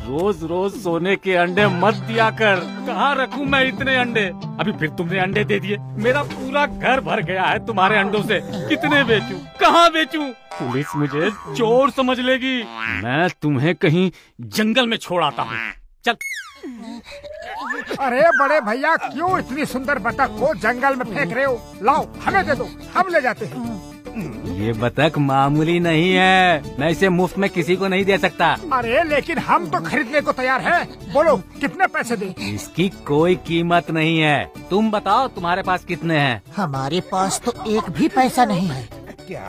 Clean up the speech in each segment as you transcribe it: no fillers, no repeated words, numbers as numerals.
रोज रोज सोने के अंडे मत दिया कर। कहाँ रखूं मैं इतने अंडे? अभी फिर तुमने अंडे दे दिए। मेरा पूरा घर भर गया है तुम्हारे अंडों से। कितने बेचूं? कहाँ बेचूं? पुलिस मुझे चोर समझ लेगी। मैं तुम्हें कहीं जंगल में छोड़ आता हूँ। चल। अरे बड़े भैया, क्यों इतनी सुंदर बतख को जंगल में फेंक रहे हो? लाओ, हमें दे दो, हम ले जाते हैं। ये बतख मामूली नहीं है, मैं इसे मुफ्त में किसी को नहीं दे सकता। अरे लेकिन हम तो खरीदने को तैयार हैं। बोलो कितने पैसे दें? इसकी कोई कीमत नहीं है। तुम बताओ तुम्हारे पास कितने हैं? हमारे पास तो एक भी पैसा नहीं है। क्या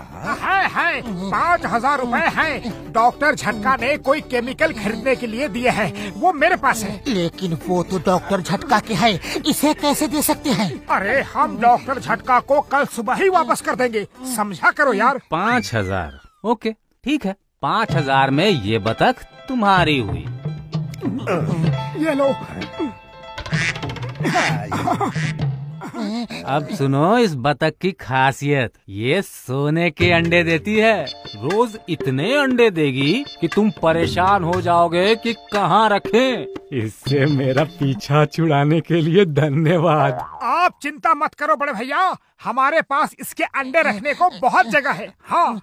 है 5,000 रुपए है। डॉक्टर झटका ने कोई केमिकल खरीदने के लिए दिए हैं, वो मेरे पास है। लेकिन वो तो डॉक्टर झटका के है, इसे कैसे दे सकते हैं? अरे हम डॉक्टर झटका को कल सुबह ही वापस कर देंगे, समझा करो यार। 5,000? ओके ठीक है, 5,000 में ये बतख तुम्हारी हुई। ये लो। अब सुनो इस बतख की खासियत। ये सोने के अंडे देती है। रोज इतने अंडे देगी कि तुम परेशान हो जाओगे कि कहाँ रखें। इससे मेरा पीछा छुड़ाने के लिए धन्यवाद। आप चिंता मत करो बड़े भैया, हमारे पास इसके अंडे रखने को बहुत जगह है। हाँ।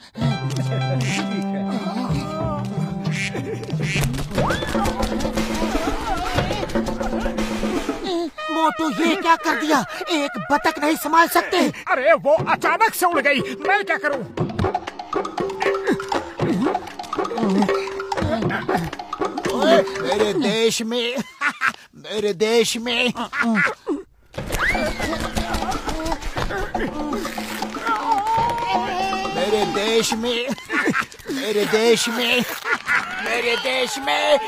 मोटू ये क्या कर दिया? एक बतख नहीं संभाल सकते? अरे वो अचानक से उड़ गई, मैं क्या करूं? मेरे देश में मेरे देश में मेरे देश में मेरे देश में मेरे देश में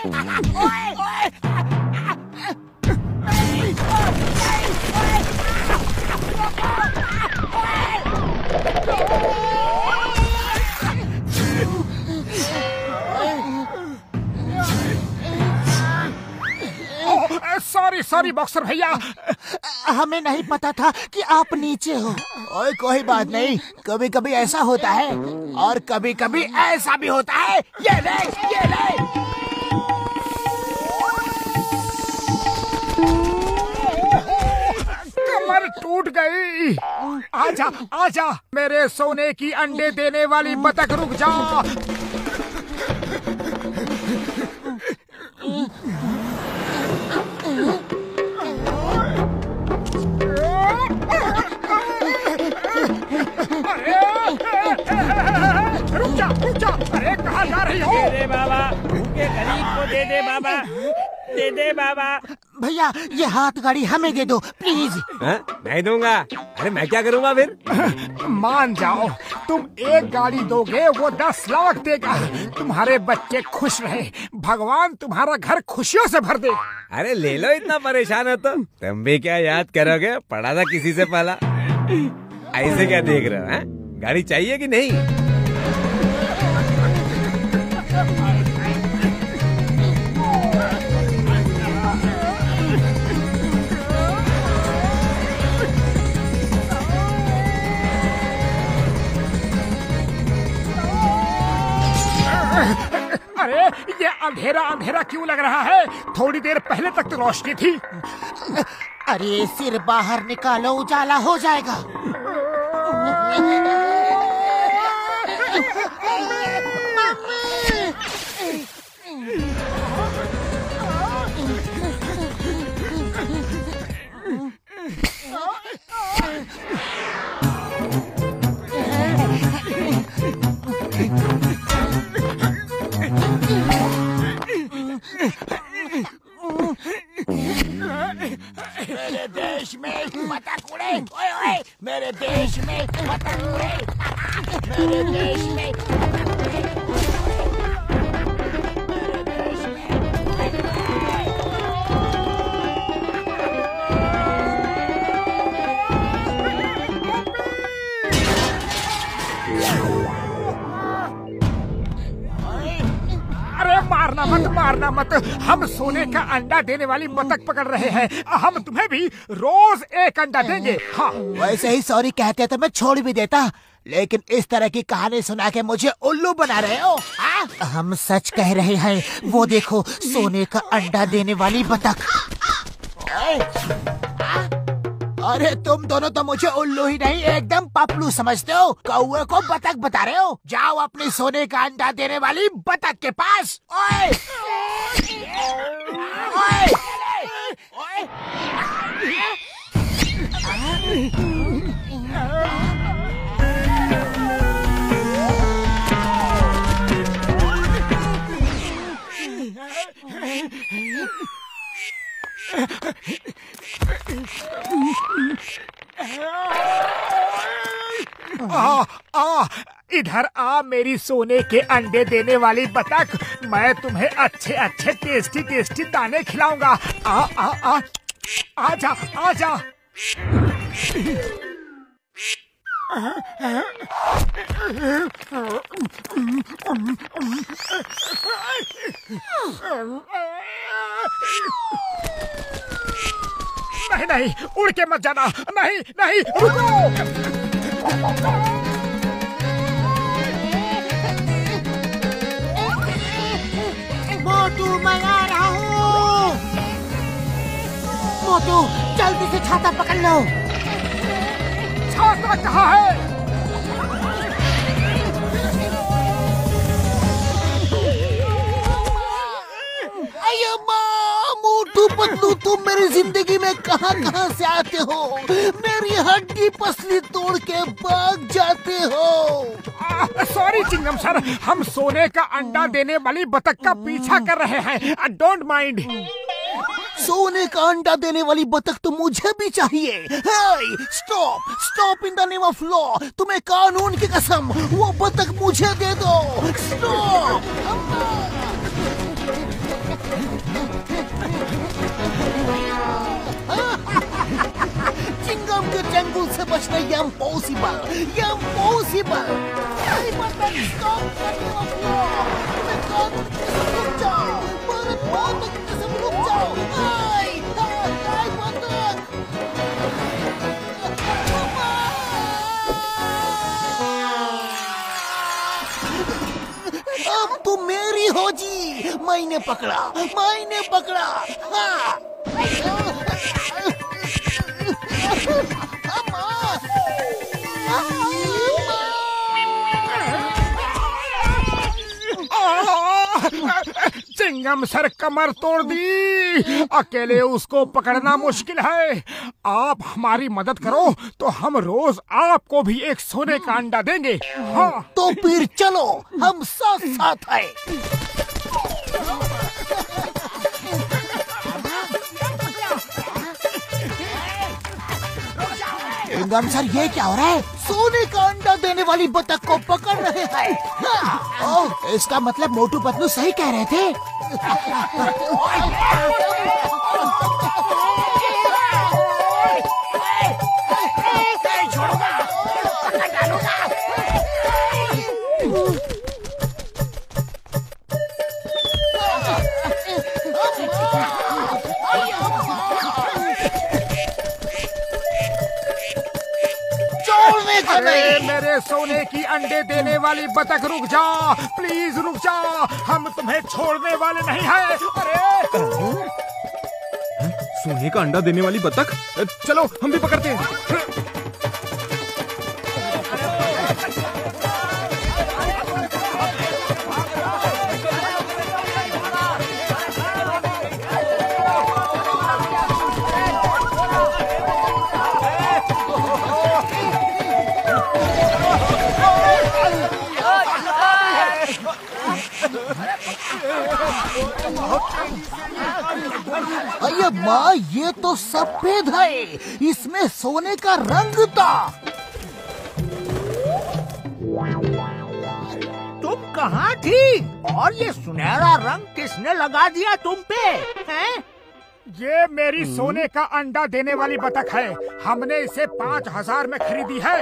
सॉरी बॉक्सर भैया, हमें नहीं पता था कि आप नीचे हो। ओए कोई बात नहीं, कभी कभी ऐसा होता है और कभी कभी ऐसा भी होता है। ये ले, ये ले। कमर टूट गई। आजा आजा मेरे सोने की अंडे देने वाली बतख, रुक जा। रुक जा। अरे कहाँ जा रही हो? दे दे बाबा, भूखे गरीब को दे दे बाबा, दे दे बाबा। भैया ये हाथ गाड़ी हमें दे दो प्लीज। नहीं दूंगा। अरे मैं क्या करूँगा फिर? मान जाओ, तुम एक गाड़ी दोगे वो 10 लाख देगा। तुम्हारे बच्चे खुश रहे, भगवान तुम्हारा घर खुशियों से भर दे। अरे ले लो, इतना परेशान हो तो। तुम भी क्या याद करोगे, पढ़ा था किसी से पहला। ऐसे क्या देख रहे हो? हैं? गाड़ी चाहिए कि नहीं? अरे ये अंधेरा अंधेरा क्यों लग रहा है? थोड़ी देर पहले तक तो रोशनी थी। अरे सिर बाहर निकालो, उजाला हो जाएगा। मेरे देश में बतख उड़े, ओए ओए, मेरे देश में बतख उड़े। मारना मत, मारना मत। हम सोने का अंडा देने वाली बतख पकड़ रहे हैं। हम तुम्हें भी रोज एक अंडा देंगे। हाँ, वैसे ही सॉरी कहते तो मैं छोड़ भी देता, लेकिन इस तरह की कहानी सुना के मुझे उल्लू बना रहे हो। हम सच कह रहे हैं, वो देखो सोने का अंडा देने वाली बतख। अरे तुम दोनों तो मुझे उल्लू ही नहीं एकदम पपलू समझते हो। कौवे को बतख बता रहे हो। जाओ अपनी सोने का अंडा देने वाली बतख के पास। ओए! ओए! ओए! इधर आ मेरी सोने के अंडे देने वाली बतख। मैं तुम्हें अच्छे अच्छे टेस्टी टेस्टी दाने खिलाऊंगा। आ आ आ आजा आजा। नहीं नहीं, उड़ के मत जाना। नहीं नहीं, रुको। मोटू मैं आ रहा हूँ। मोटू जल्दी से छाता पकड़ लो। छाता कहाँ है? अये माँ, मोटू पतलू तुम मेरी जिंदगी में कहाँ कहाँ से आते हो? मेरी हड्डी पसली तोड़ के भाग जाते हो। सॉरी चिंगम सर, हम सोने का अंडा देने वाली बतख का पीछा कर रहे हैं। Don't mind. सोने का अंडा देने वाली बतख तो मुझे भी चाहिए। Stop stop in the name of law. तुम्हें कानून की कसम, वो बतख मुझे दे दो। स्टॉप। चिंगम के चंगुल से बचना ये इम्पॉसिबल, ये इम्पॉसिबल। बतख stop the name of law. तुम्हें कानून की कसम रुक जाओ। भारत माता की कसम रुक जाओ। अब तुम मेरी हो जी। मैंने पकड़ा, मैंने पकड़ा। हाँ। चिंगम सर कमर तोड़ दी। अकेले उसको पकड़ना मुश्किल है। आप हमारी मदद करो तो हम रोज आपको भी एक सोने का अंडा देंगे। हाँ, तो फिर चलो, हम साथ साथ हैं। चिंगम सर ये क्या हो रहा है? सोने का अंडा देने वाली बतख को पकड़ रहे हैं। हाँ। इसका मतलब मोटू पतलू सही कह रहे थे। अरे मेरे सोने की अंडे देने वाली बतख, रुक जा, प्लीज रुक जा। हम तुम्हें छोड़ने वाले नहीं हैं। अरे सोने का अंडा देने वाली बतख, चलो हम भी पकड़ते हैं। अरे माँ, ये तो सफेद है। इसमें सोने का रंग था। तुम कहाँ थी? और ये सुनहरा रंग किसने लगा दिया तुम पे? हैं? ये मेरी सोने का अंडा देने वाली बतख है। हमने इसे 5000 में खरीदी है।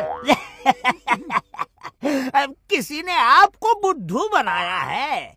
किसी ने आपको बुद्धू बनाया है।